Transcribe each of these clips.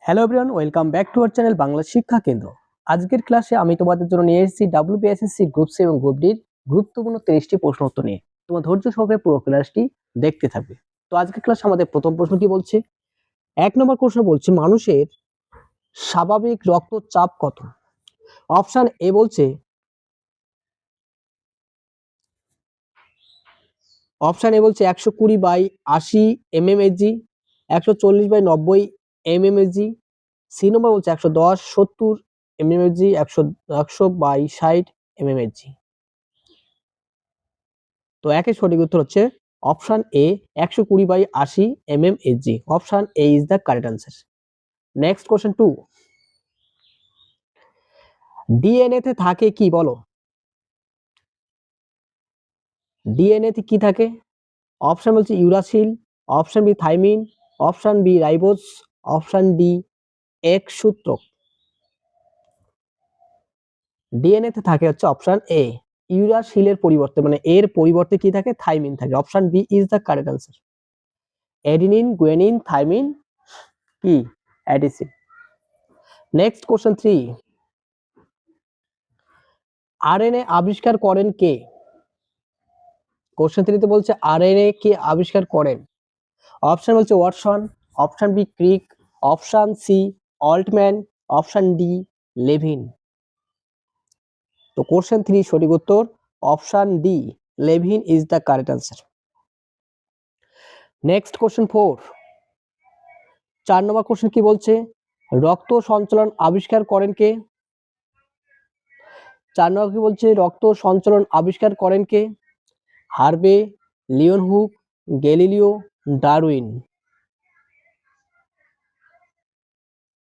Hello everyone, welcome back to our channel Bangla শিক্ষা কেন্দ্র। আজকের ক্লাসে আমি তোমাদের জন্য নিয়ে এসেছি ডাব্লিউবিএসএসসি গ্রুপ সি এবং গ্রুপ ডির গুরুত্বপূর্ণ 30টি প্রশ্ন উত্তর নিয়ে। তোমার ধৈর্য সহকারে পুরো ক্লাসটি দেখতে থাকবে। তো আজকের ক্লাসে আমাদের প্রথম প্রশ্ন কি বলছে? 1 নম্বর প্রশ্ন বলছে মানুষের স্বাভাবিক রক্তচাপ কত? অপশন এ বলছে 120/80 mmHg, 140/90 mmHg। সি নম্বর বলছে 110/70 mmHg, 100/60 mmHg। তো একের সঠিক উত্তর হচ্ছে option A 120/80 mmHg। Option A is the correct answer. Next question 2, DNA তে থাকে কি বলো? ডিএনএ তে কি থাকে? অপশন বলছে uracil, option B thymine, option B ribose, option D এক সূত্রক। ডিএনএ তে থাকে হচ্ছে অপশন এ ইউরাসিলের পরিবর্তে, মানে এর পরিবর্তে কি থাকে? থাইমিন থাকে। Option B is the correct answer. Adenine, guanine, thymine কি? অ্যাডিসিন। নেক্সট কোশ্চেন 3, আরএনএ আবিষ্কার করেন কে? কোশ্চেন 3 তে বলছে আরএনএ কে আবিষ্কার করেন? অপশন বলছে Watson, option B Crick, option C Altman, option D Levin. তো কোশ্চেন 3 সঠিক উত্তর option D Levin is the correct answer. Next question 4, 4 নম্বর কোশ্চেন কি বলছে? রক্ত সঞ্চালন আবিষ্কার করেন কে? 4 নম্বর কি বলছে? রক্ত সঞ্চালন আবিষ্কার করেন কে? Harvey, Leeuwenhoek, Galileo, Darwin.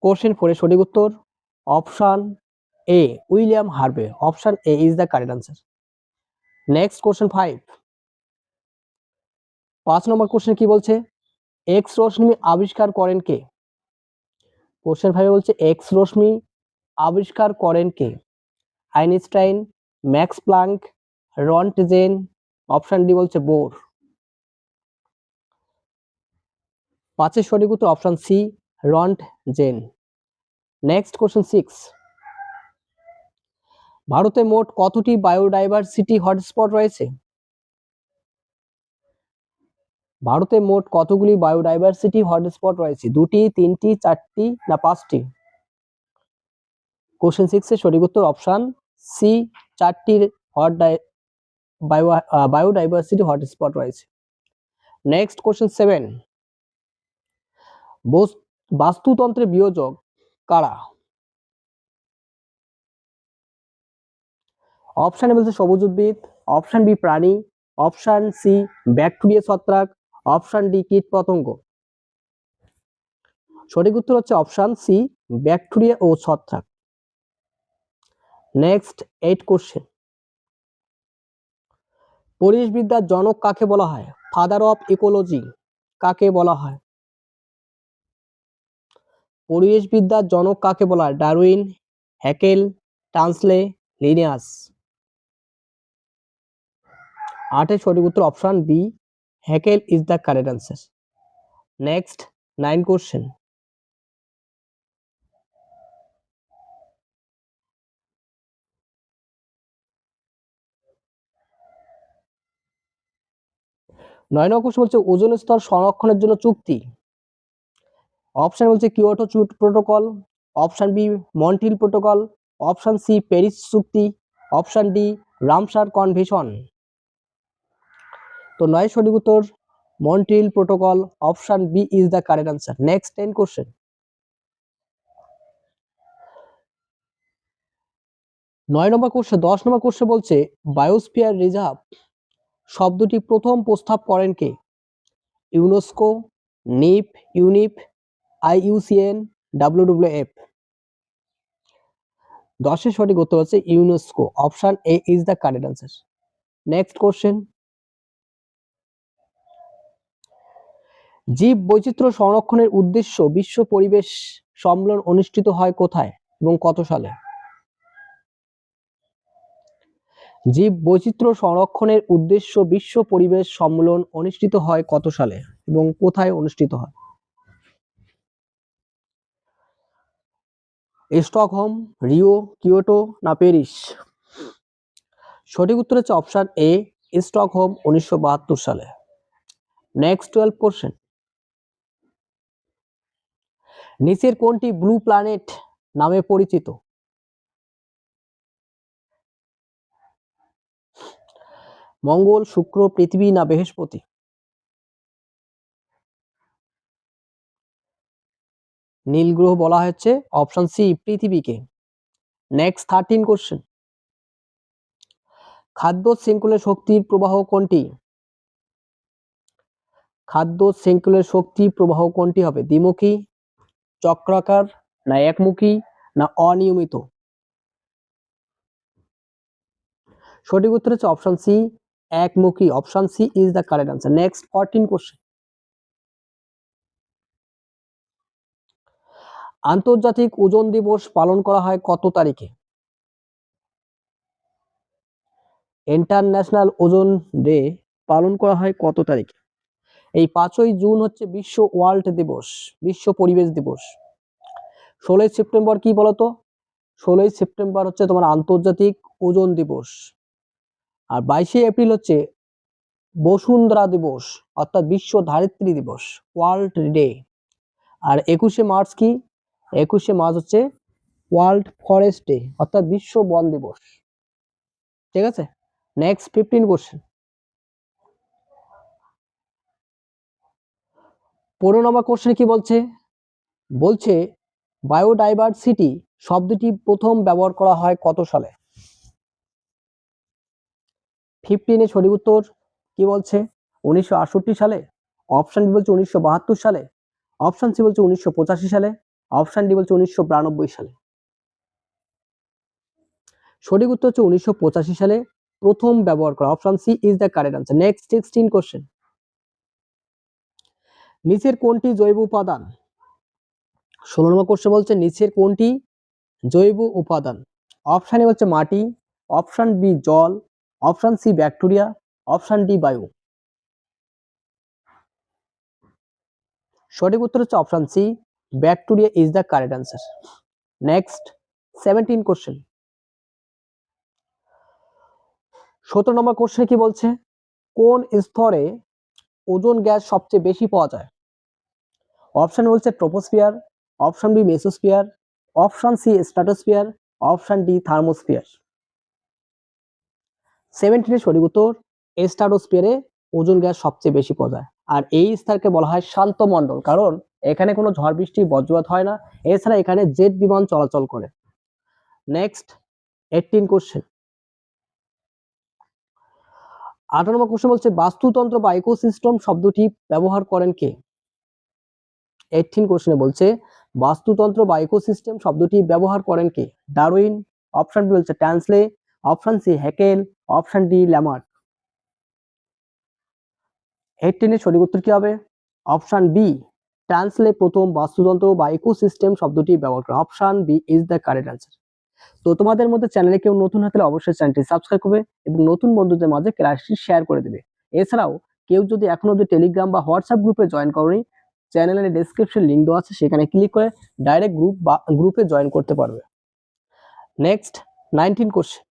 Question 4 এর সঠিক উত্তর option A William Harvey. Option A is the correct answer. Next question 5, 5 নম্বর কোশ্চেন কি বলছে? এক্স রশ্মি আবিষ্কার করেন কে? কোশ্চেন 5 বলছে এক্স রশ্মি আবিষ্কার করেন কে? Einstein, Max Planck, Roentgen, option D বলছে বোর। 5 এর সঠিক উত্তর option C Roentgen. Next question 6, ভারতে মোট কতটি বায়োডাইভার্সিটি হটস্পট রয়েছে? ভারতে মোট কতগুলি বায়োডাইভার্সিটি হটস্পট রয়েছে? 2টি, 3টি, 4টি না 5টি? কোশ্চেন 6 এর সঠিক উত্তর অপশন সি 4টির বায়োডাইভার্সিটি হটস্পট রয়েছে। নেক্সট কোশ্চেন 7, বাস্তুতন্ত্রের বিয়োজক কারা? অপশন এ বলছে সবুজ উদ্ভিদ, অপশন বি প্রাণী, অপশন সি ব্যাকটেরিয়া ছত্রাক, অপশন ডি কীট পতঙ্গ। সঠিক উত্তর হচ্ছে অপশন সি ব্যাকটেরিয়া ও ছত্রাক। নেক্সট 8 কোশ্চেন, পরিবেশবিদ্যার জনক কাকে বলা হয়? ফাদার অফ ইকোলজি কাকে বলা হয়? পরিবেশবিদ্যার জনক কাকে বলা হয়? Darwin, Haeckel, টানসলে, Linnaeus. 8 এর সঠিক উত্তর option B Haeckel is the correct answer. Next 9 question, নয় নম্বর কোশ্চেন বলছে ওজোন স্তর সংরক্ষণের জন্য চুক্তি। অপশন বলছে Kyoto protocol, option B Montreal protocol, option C Paris চুক্তি, অপশন ডি রামসার কনভেনশন। তো 9 সঠিক উত্তর Montreal protocol. Option B is the correct answer. Next 10 question, 9 নম্বর কোশ্চেন 10 নম্বর কোশ্চেন বলছে বায়োস্ফিয়ার রিজার্ভ শব্দটি প্রথম প্রস্তাব করেন কে? UNESCO, Nip, ইউনিপ, IUCN, ডাব্লিউডব্লিউএফ। 10 এর সঠিক উত্তর হচ্ছে UNESCO. Option A is the correct answer. Next question, জীব বৈচিত্র্য সংরক্ষণের উদ্দেশ্য বিশ্ব পরিবেশ সম্মেলন অনুষ্ঠিত হয় কোথায় এবং কত সালে? জীব বৈচিত্র্য সংরক্ষণের উদ্দেশ্য বিশ্ব পরিবেশ সম্মেলন অনুষ্ঠিত হয় কত সালে এবং কোথায় অনুষ্ঠিত হয়? স্টকহোম, রিও, কিয়োটো না প্যারিস? সঠিক উত্তর হচ্ছে অপশন এ, স্টকহোম 1972 সালে। নেক্সট 12 কোশ্চেন, নিচের কোনটি ব্লু প্ল্যানেট নামে পরিচিত? মঙ্গল, শুক্র, পৃথিবী না বৃহস্পতি? নীল গ্রহ বলা হচ্ছে অপশন সি, পৃথিবীকে। নেক্সট 13 কোশ্চেন, খাদ্য শৃঙ্খলের শক্তির প্রবাহ কোনটি? খাদ্য শৃঙ্খলের শক্তি প্রবাহ কোনটি হবে? দ্বিমুখী, চক্রাকার না একমুখী না অনিয়মিত? সঠিক উত্তর হচ্ছে অপশন সি, একমুখী। Option C is the correct answer. Next 14 question, আন্তর্জাতিক ওজন দিবস পালন করা হয় কত তারিখে? ইন্টারন্যাশনাল ওজন ডে পালন করা হয় কত তারিখে? এই 5ই জুন হচ্ছে বিশ্ব ওয়ার্ল্ড দিবস, বিশ্ব পরিবেশ দিবস। 16ই সেপ্টেম্বর কি বলতো? 16ই সেপ্টেম্বর হচ্ছে তোমার আন্তর্জাতিক ওজন দিবস। আর 22শে এপ্রিল হচ্ছে বসুন্ধরা দিবস, অর্থাৎ বিশ্ব ধারিত্রী দিবস, ওয়ার্ল্ড ডে। আর 21শে মার্চ কি? 21শে মার্চ হচ্ছে ওয়ার্ল্ড ফরেস্ট ডে, অর্থাৎ বিশ্ব বন দিবস। ঠিক আছে। নেক্সট 15 কোশ্চেন, 15 নম্বর কোশ্চেন কি বলছে? বলছে বায়োডাইভার্সিটি শব্দটি প্রথম ব্যবহার করা হয় কত সালে? 15 সঠিক উত্তর কি বলছে? 1968 সালে। অপশন বি বলছে 1972 সালে। অপশন সি বলছে 1985 সালে। অপশন ডি বলছে 1992 সালে। সঠিক উত্তর হচ্ছে 1985 সালে প্রথম ব্যবহার করা। Option C is the correct answer. Next 16 question, নিচের কোনটি জৈব উপাদান? 16 নম্বর কোশ্চেন বলছে নিচের কোনটি জৈব উপাদান? অপশন এ হচ্ছে মাটি, অপশন বি জল, option C bacteria, option D বায়ু। সঠিক উত্তর হচ্ছে option C, bacteria is the correct answer. Next 17 question, 17 নম্বর কোশ্চেন কি বলছে? কোন স্তরে ওজোন গ্যাস সবচেয়ে বেশি পাওয়া যায়? অপশন বলছে troposphere, option B mesosphere, option C stratosphere, option D thermosphere. 17 সঠিক উত্তর, স্ট্র্যাটোস্ফিয়ারে ওজোন গ্যাস সবচেয়ে বেশি পাওয়া যায়। আর এই স্তরকে বলা হয় শান্ত মণ্ডল, কারণ এখানে কোনো ঝড় বৃষ্টি বজ্রপাত হয় না। এছাড়া এখানে জেট বিমান চলাচল করে। নেক্সট 18 কোশ্চেন, 18 নম্বর কোশ্চেন বলছে বাস্তুতন্ত্র বা ইকোসিস্টেম শব্দটি ব্যবহার করেন কে? 18 কোশ্চেনে বলছে বাস্তুতন্ত্র বা ইকোসিস্টেম শব্দটি ব্যবহার করেন কে? ডারউইন, অপশন বি বলছে Tansley, option C Haeckel, option D Lamarck. 18 সঠিক উত্তর কি হবে? অপশন বি, ট্রান্সলে প্রথম বাস্তুতন্ত্র বা ইকোসিস্টেম শব্দটি ব্যবহার করে। Option B is the correct answer. তো তোমাদের মধ্যে চ্যানেলে কেউ নতুন হলে অবশ্যই চ্যানেলটি সাবস্ক্রাইব করবে এবং নতুন বন্ধুদের মাঝে ক্লাসটি শেয়ার করে দেবে। এছাড়াও কেউ যদি এখনো অবধি টেলিগ্রাম বা হোয়াটসঅ্যাপ গ্রুপে জয়েন করনি, চ্যানেলের ডেসক্রিপশন লিংক দেওয়া আছে, সেখানে ক্লিক করে ডাইরেক্ট গ্রুপে জয়েন করতে পারবে। নেক্সট 19 কোশ্চেন,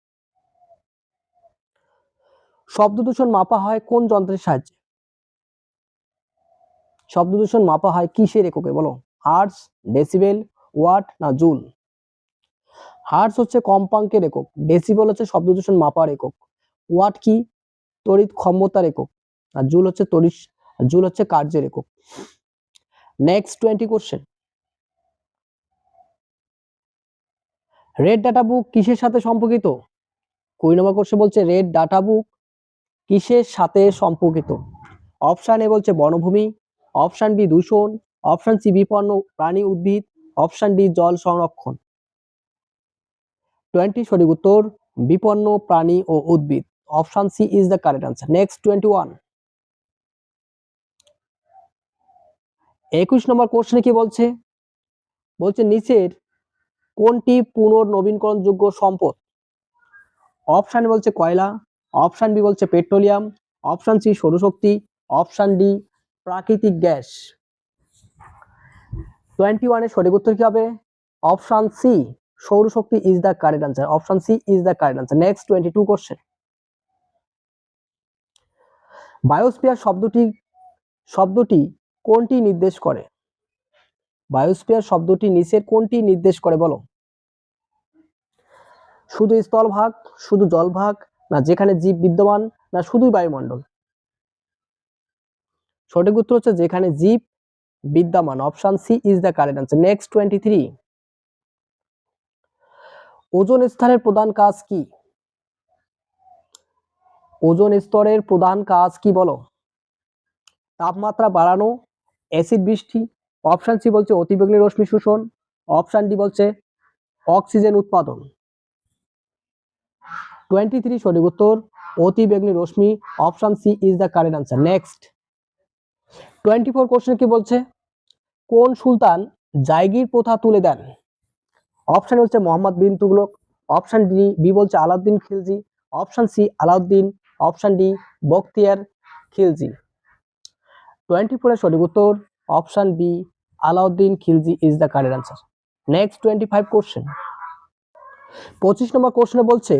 শব্দ দূষণ মাপা হয় কোন যন্ত্রের সাহায্যে? শব্দ দূষণ মাপা হয় কিসের এককে বলো? হার্টজ, ডেসিবেল, ওয়াট না জুল? হার্টজ হচ্ছে কম্পাঙ্কের একক, ডেসিবেল হচ্ছে শব্দ দূষণ মাপার একক, ওয়াট কি তড়িৎ ক্ষমতার একক, আর জুল হচ্ছে কার্যের একক। Next 20 question, red data book কিসের সাথে সম্পর্কিত? 20 নম্বর কোশ্চেন বলছে রেড ডাটা বুক কিসের সাথে সম্পর্কিত? অপশন এ বলছে বনভূমি, অপশন বি দূষণ, অপশন সি বিপন্ন প্রাণী উদ্ভিদ, অপশন ডি জল সংরক্ষণ। 20 সঠিক উত্তর বিপন্ন প্রাণী ও উদ্ভিদ। Option C is the correct answer. Next 21, 21 নম্বর কোশ্চেনে কি বলছে? বলছে নিচের কোনটি পুনর্নবীকরণযোগ্য সম্পদ? অপশন বলছে কয়লা, অপশন বি বলছে পেট্রোলিয়াম, অপশন সি সৌরশক্তি, অপশন ডি প্রাকৃতিক গ্যাস। 21 এর সঠিক উত্তর কি হবে? অপশন সি সৌরশক্তি is the correct answer, option C is the correct answer. Next 22 question, biosphere শব্দটি কোনটি নির্দেশ করে? বায়োস্ফিয়ার শব্দটি নিচের কোনটি নির্দেশ করে বলো? শুধু স্থলভাগ, শুধু জলভাগ, না যেখানে জীব বিদ্যমান, না শুধুই বায়ুমণ্ডল? সঠিক উত্তর হচ্ছে যেখানে জীব বিদ্যমান, option C is the correct answer. Next 23, ozone স্তরের প্রধান কাজ কি? ওজোন স্তরের প্রধান কাজ কি বলো? তাপমাত্রা বাড়ানো, অ্যাসিড বৃষ্টি, অপশন সি বলছে অতিবেগুনি রশ্মি শোষণ, অপশন ডি বলছে অক্সিজেন উৎপাদন। 23 সঠিক উত্তর অতিবেগুনি রশ্মি, option C is the correct answer. Next 24 question কি বলছে? কোন সুলতান জায়গির প্রথা তুলে দেন? অপশন বলছে মোহাম্মদ বিন তুগলক, অপশন বি বলছে Alauddin Khilji, option C Alauddin, option D Bakhtiyar Khilji. 24 এর সঠিক উত্তর option B Alauddin Khilji is the correct answer. Next 25 question, 25 নম্বর কোশ্চেনে বলছে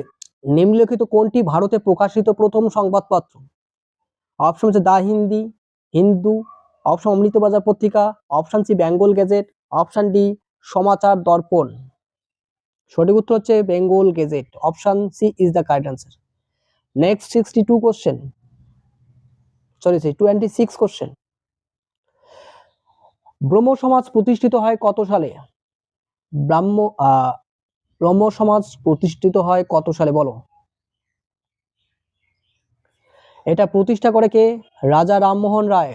নিম্নলিখিত কোনটি ভারতে প্রকাশিত প্রথম সংবাদপত্র? অপশন হচ্ছে দা Hindu, option Amrita Bazar Patrika, option C Bengal Gazette, option D Samachar Darpan. সঠিক উত্তর হচ্ছে Bengal Gazette, option C is the correct answer. Next 26 question, Brahmo Samaj প্রতিষ্ঠিত হয় কত সালে? ব্রহ্ম সমাজ প্রতিষ্ঠিত হয় কত সালে বলো? এটা প্রতিষ্ঠা করে কে? রাজা রামমোহন রায়।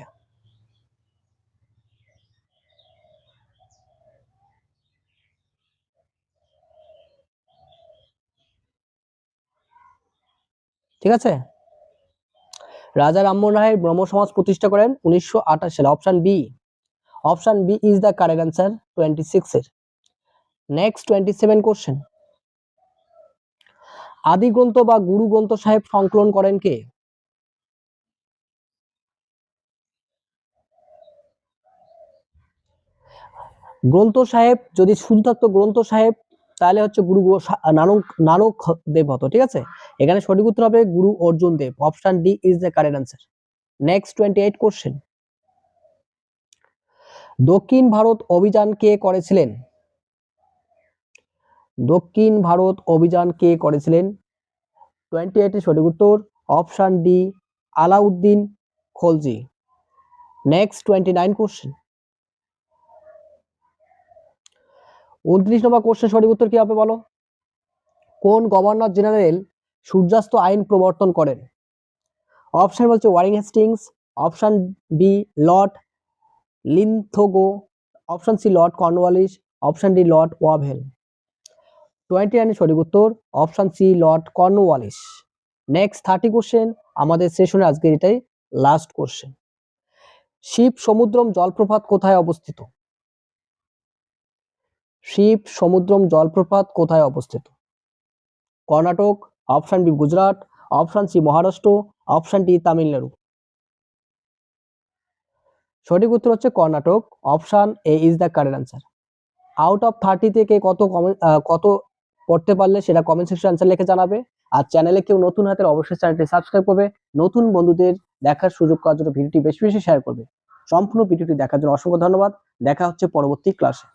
ঠিক আছে, রাজা রামমোহন রায় ব্রহ্ম সমাজ প্রতিষ্ঠা করেন 1928 সালে, option B is the correct answer 26 এর। নেক্সট 27 কোশ্চেন, আদি গ্রন্থ বা গুরু গ্রন্থ সাহেব সংকলন করেন কে? গ্রন্থ সাহেব যদি শুধু থাকতো গ্রন্থ সাহেব তাহলে হচ্ছে গুরু নানক দেব হতো। ঠিক আছে, এখানে সঠিক উত্তর হবে Guru Arjun Dev, option D is the correct answer. Next 28 question, দক্ষিণ ভারত অভিযান কে করেছিলেন? দক্ষিণ ভারত অভিযান কে করেছিলেন? 28 এর সঠিক উত্তর option D Alauddin Khalji. Next 29 question, 29 নম্বর কোশ্চেন সঠিক উত্তর কি হবে বলো? কোন গভর্নর জেনারেল সূর্যাস্ত আইন প্রবর্তন করেন? অপশন বলছে Warren Hastings, option B Lord Linlithgow, option C Lord Cornwallis, option D Lord Wavell. 29 সঠিক উত্তর option C Lord Cornwallis. Next 30 question, আমাদের সেশনে আজকের এটাই লাস্ট কোশ্চেন। শিব সমুদ্রম জলপ্রপাত কোথায় অবস্থিত? শিব সমুদ্রম জলপ্রপাত কোথায় অবস্থিত? Karnataka, option B Gujarat, option C Maharashtra, option D Tamil Nadu. সঠিক উত্তর হচ্ছে Karnataka, option A is the correct answer. Out of 30 থেকে কত করতে পারলে সেটা কমেন্ট সেকশনে আনসার লিখে জানাবে। আর চ্যানেলে কেউ নতুন হাতে অবশ্যই চ্যানেলটি সাবস্ক্রাইব করবে, নতুন বন্ধুদের দেখার সুযোগ করার জন্য ভিডিওটি বেশি বেশি শেয়ার করবে। সম্পূর্ণ ভিডিওটি দেখার জন্য অসংখ্য ধন্যবাদ। দেখা হচ্ছে পরবর্তী ক্লাসে।